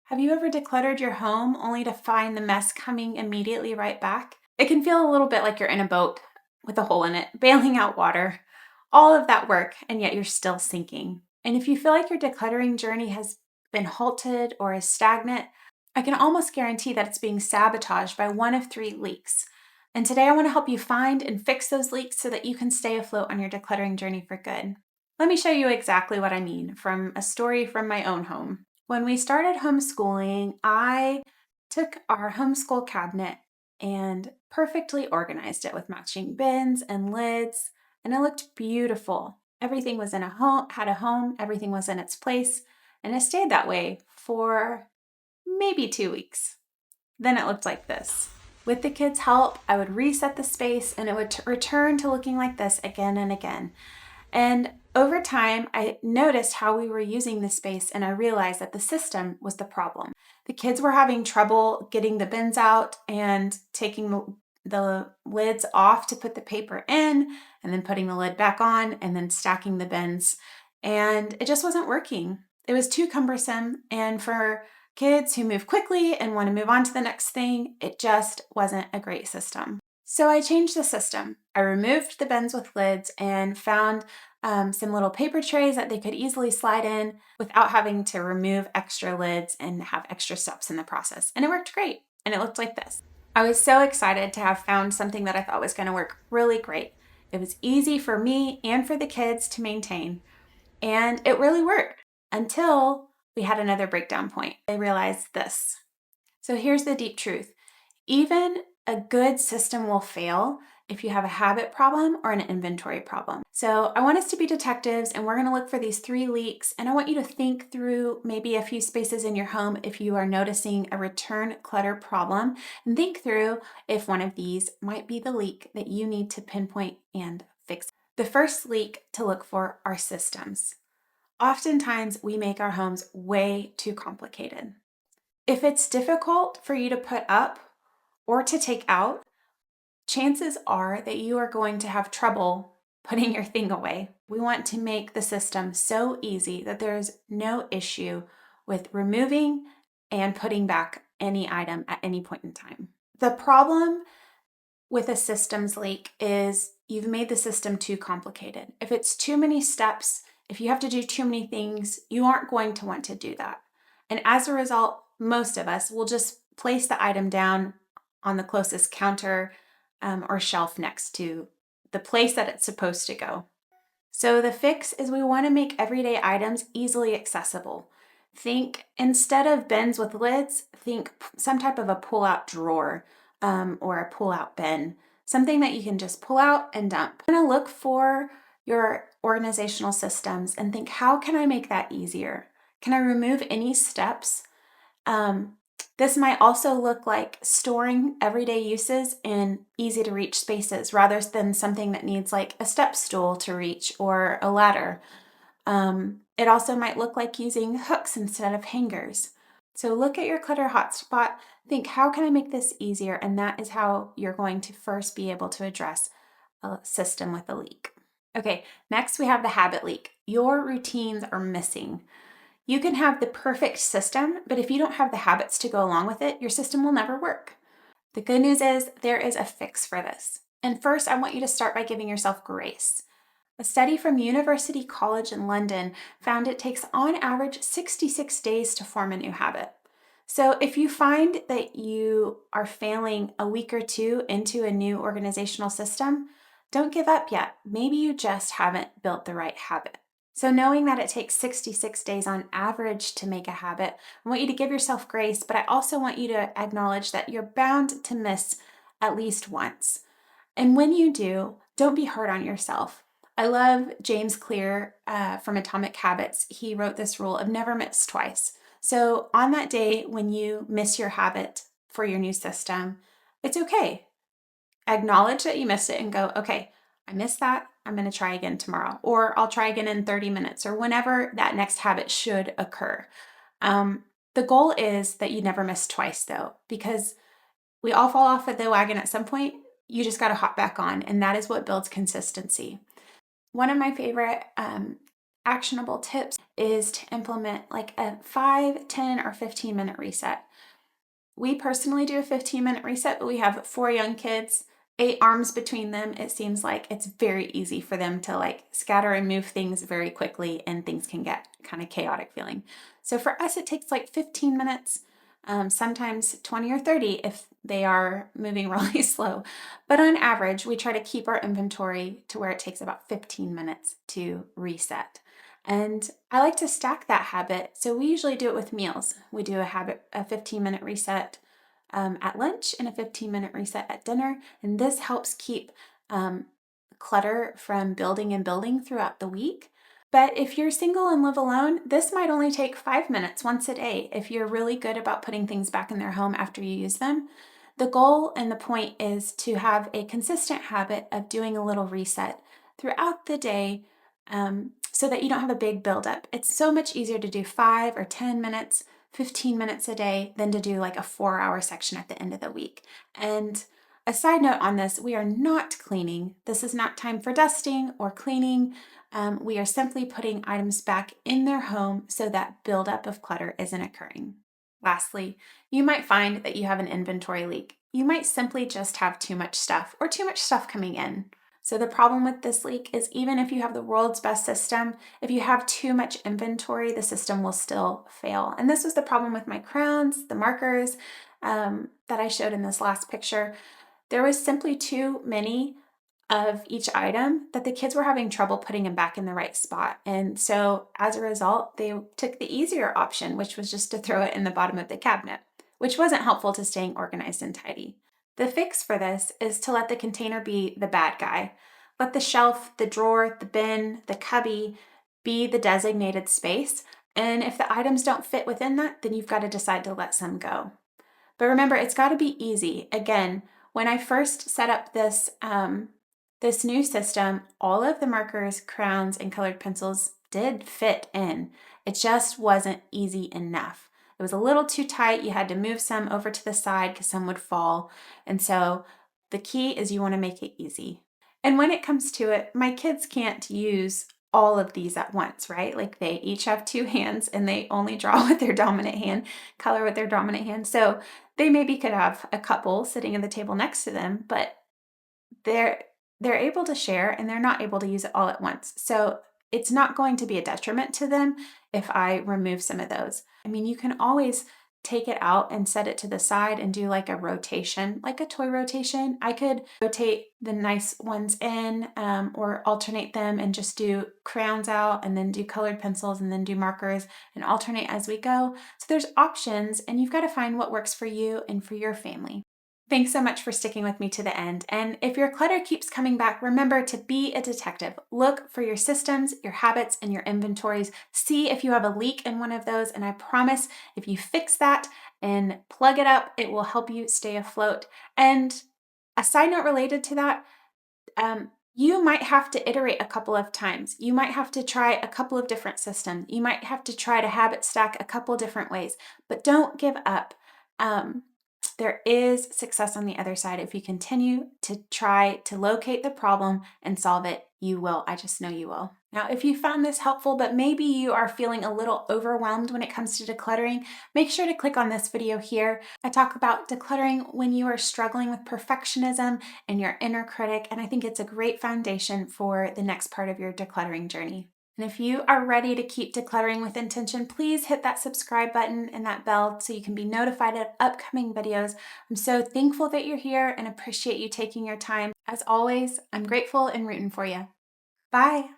Have you ever decluttered your home only to find the mess coming immediately right back? It can feel a little bit like you're in a boat with a hole in it, bailing out water. All of that work, and yet you're still sinking. And if you feel like your decluttering journey has been halted or is stagnant, I can almost guarantee that it's being sabotaged by one of three leaks. And today I want to help you find and fix those leaks so that you can stay afloat on your decluttering journey for good. Let me show you exactly what I mean from a story from my own home. When we started homeschooling, I took our homeschool cabinet and perfectly organized it with matching bins and lids, and it looked beautiful. Everything was in a home, had a home, everything was in its place, and it stayed that way for maybe 2 weeks. Then it looked like this. With the kids' help, I would reset the space and it would return to looking like this again and again. And over time, I noticed how we were using the space and I realized that the system was the problem. The kids were having trouble getting the bins out and taking the lids off to put the paper in and then putting the lid back on and then stacking the bins. And it just wasn't working. It was too cumbersome. And for kids who move quickly and want to move on to the next thing, it just wasn't a great system. So I changed the system. I removed the bins with lids and found some little paper trays that they could easily slide in without having to remove extra lids and have extra steps in the process. And it worked great. And it looked like this. I was so excited to have found something that I thought was going to work really great. It was easy for me and for the kids to maintain. And it really worked until we had another breakdown point. I realized this. So here's the deep truth. Even a good system will fail if you have a habit problem or an inventory problem. So I want us to be detectives and we're going to look for these 3 leaks, and I want you to think through maybe a few spaces in your home if you are noticing a return clutter problem, and think through if one of these might be the leak that you need to pinpoint and fix. The first leak to look for are systems. Oftentimes we make our homes way too complicated. If it's difficult for you to put up or to take out, chances are that you are going to have trouble putting your thing away. We want to make the system so easy that there's no issue with removing and putting back any item at any point in time. The problem with a systems leak is you've made the system too complicated. If it's too many steps, if you have to do too many things, you aren't going to want to do that. And as a result, most of us will just place the item down on the closest counter or shelf next to the place that it's supposed to go. So the fix is we want to make everyday items easily accessible. Think, instead of bins with lids, think some type of a pull-out drawer or a pull-out bin, something that you can just pull out and dump. I'm going to look for your organizational systems and think, how can I make that easier? Can I remove any steps? This might also look like storing everyday uses in easy to reach spaces rather than something that needs like a step stool to reach or a ladder. It also might look like using hooks instead of hangers. So look at your clutter hotspot, think, how can I make this easier? And that is how you're going to first be able to address a system with a leak. Okay, next we have the habit leak. Your routines are missing. You can have the perfect system, but if you don't have the habits to go along with it, your system will never work. The good news is there is a fix for this. And first, I want you to start by giving yourself grace. A study from University College in London found it takes on average 66 days to form a new habit. So if you find that you are failing a week or 2 into a new organizational system, don't give up yet. Maybe you just haven't built the right habit. So knowing that it takes 66 days on average to make a habit, I want you to give yourself grace, but I also want you to acknowledge that you're bound to miss at least once. And when you do, don't be hard on yourself. I love James Clear from Atomic Habits. He wrote this rule of never miss twice. So on that day when you miss your habit for your new system, it's okay. Acknowledge that you missed it and go, okay, I missed that. I'm going to try again tomorrow, or I'll try again in 30 minutes, or whenever that next habit should occur. The goal is that you never miss twice, though, because we all fall off of the wagon at some point. You just got to hop back on, and that is what builds consistency. One of my favorite actionable tips is to implement like a 5, 10, or 15-minute reset. We personally do a 15-minute reset, but we have 4 young kids, 8 arms between them. It seems like it's very easy for them to like scatter and move things very quickly, and things can get kind of chaotic feeling. So for us, it takes like 15 minutes, sometimes 20 or 30 if they are moving really slow. But on average, we try to keep our inventory to where it takes about 15 minutes to reset. And I like to stack that habit. So we usually do it with meals. We do a 15-minute reset at lunch and a 15-minute reset at dinner. And this helps keep clutter from building and building throughout the week. But if you're single and live alone, this might only take 5 minutes once a day if you're really good about putting things back in their home after you use them. The goal and the point is to have a consistent habit of doing a little reset throughout the day, so that you don't have a big buildup. It's so much easier to do 5 or 10 minutes, 15 minutes a day than to do like a 4-hour section at the end of the week. And a side note on this, we are not cleaning. This is not time for dusting or cleaning. We are simply putting items back in their home so that buildup of clutter isn't occurring. Lastly, you might find that you have an inventory leak. You might simply just have too much stuff or too much stuff coming in. So the problem with this leak is even if you have the world's best system, if you have too much inventory, the system will still fail. And this was the problem with my crowns, the markers that I showed in this last picture. There was simply too many of each item that the kids were having trouble putting them back in the right spot. And so as a result, they took the easier option, which was just to throw it in the bottom of the cabinet, which wasn't helpful to staying organized and tidy. The fix for this is to let the container be the bad guy. Let the shelf, the drawer, the bin, the cubby be the designated space. And if the items don't fit within that, then you've got to decide to let some go. But remember, it's got to be easy. Again, when I first set up this new system, all of the markers, crowns, and colored pencils did fit in. It just wasn't easy enough. It was a little too tight. You had to move some over to the side because some would fall. And so the key is you want to make it easy. And when it comes to it, my kids can't use all of these at once, right? Like they each have 2 hands and they only draw with their dominant hand, color with their dominant hand. So they maybe could have a couple sitting at the table next to them, but they're able to share and they're not able to use it all at once. So it's not going to be a detriment to them if I remove some of those. I mean, you can always take it out and set it to the side and do like a rotation, like a toy rotation. I could rotate the nice ones in, or alternate them and just do crayons out and then do colored pencils and then do markers and alternate as we go. So there's options, and you've got to find what works for you and for your family. Thanks so much for sticking with me to the end. And if your clutter keeps coming back, remember to be a detective. Look for your systems, your habits, and your inventories. See if you have a leak in one of those. And I promise if you fix that and plug it up, it will help you stay afloat. And a side note related to that, you might have to iterate a couple of times. You might have to try a couple of different systems. You might have to try to habit stack a couple different ways, but don't give up. There is success on the other side. If you continue to try to locate the problem and solve it, you will. I just know you will. Now, if you found this helpful, but maybe you are feeling a little overwhelmed when it comes to decluttering, make sure to click on this video here. I talk about decluttering when you are struggling with perfectionism and your inner critic, and I think it's a great foundation for the next part of your decluttering journey. And if you are ready to keep decluttering with intention, please hit that subscribe button and that bell so you can be notified of upcoming videos. I'm so thankful that you're here and appreciate you taking your time. As always, I'm grateful and rooting for you. Bye.